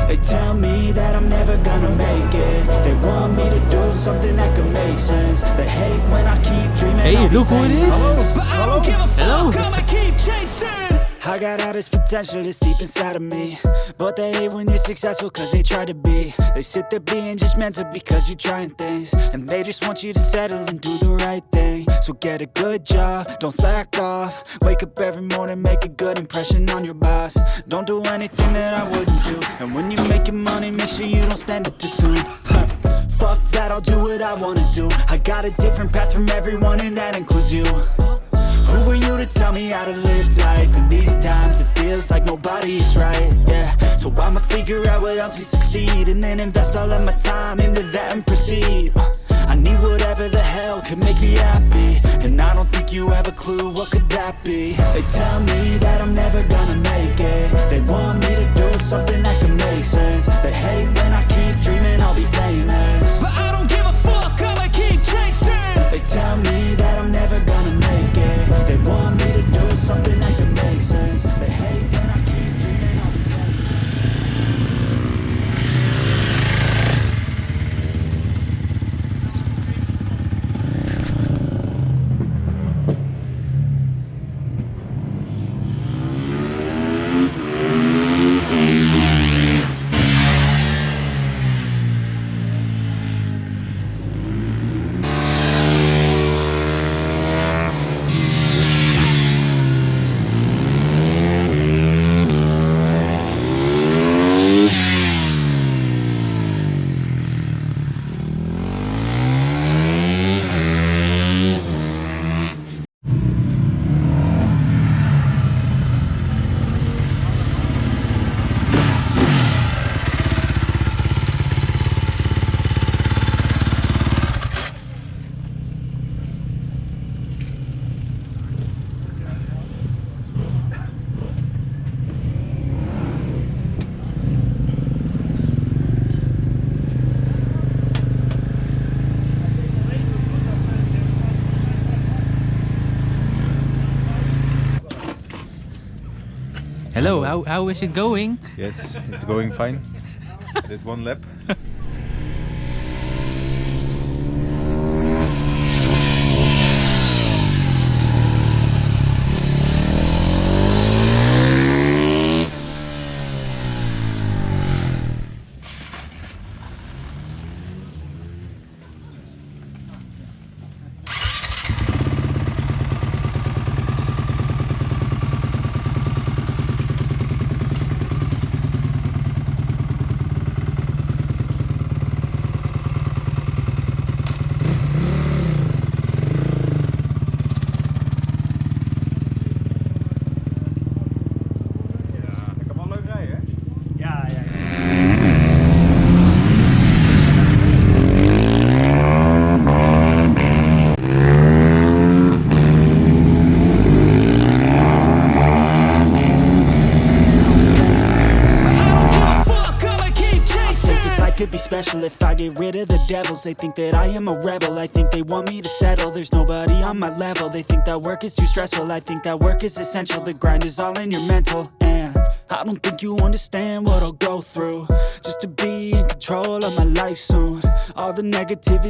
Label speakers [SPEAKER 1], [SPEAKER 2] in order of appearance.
[SPEAKER 1] They tell me that I'm never gonna make it. They want me to do something that could make sense. They hate when I keep dreaming.
[SPEAKER 2] Hey,
[SPEAKER 1] I'll be
[SPEAKER 2] look who it is.
[SPEAKER 1] famous. But I don't give a
[SPEAKER 2] Hello.
[SPEAKER 1] fuck, I'ma keep chasing. I got all this potential that's deep inside of me, but they hate when you're successful cause they try to be. They sit there being judgmental because you're trying things, and they just want you to settle and do the right thing. So get a good job, don't slack off. Wake up every morning, make a good impression on your boss. Don't do anything that I wouldn't do. And when you're making money, make sure you don't spend it too soon. Fuck that, I'll do what I wanna do. I got a different path from everyone and that includes you. Who are you to tell me how to live life? In these times it feels like nobody is right, yeah. So I'ma figure out what else we succeed, and then invest all of my time into that and proceed. I need whatever the hell could make me happy, and I don't think you have a clue what could that be. They tell me that I'm never gonna make it. They want me to do something that could make sense. They hate when I keep dreaming I'll be famous, but I don't give a fuck, I'ma keep chasing. They tell me that I'm never gonna make it. They want me to do something that could make sense. They hate when I keep dreaming I'll be famous.
[SPEAKER 2] Hello, how is it going?
[SPEAKER 3] Yes, it's going fine. I did one lap.
[SPEAKER 1] Could be special if I get rid of the devils. They think that I am a rebel. I think they want me to settle. There's nobody on my level. They think that work is too stressful. I think that work is essential. The grind is all in your mental, and I don't think you understand what I'll go through just to be in control of my life soon. All the negativity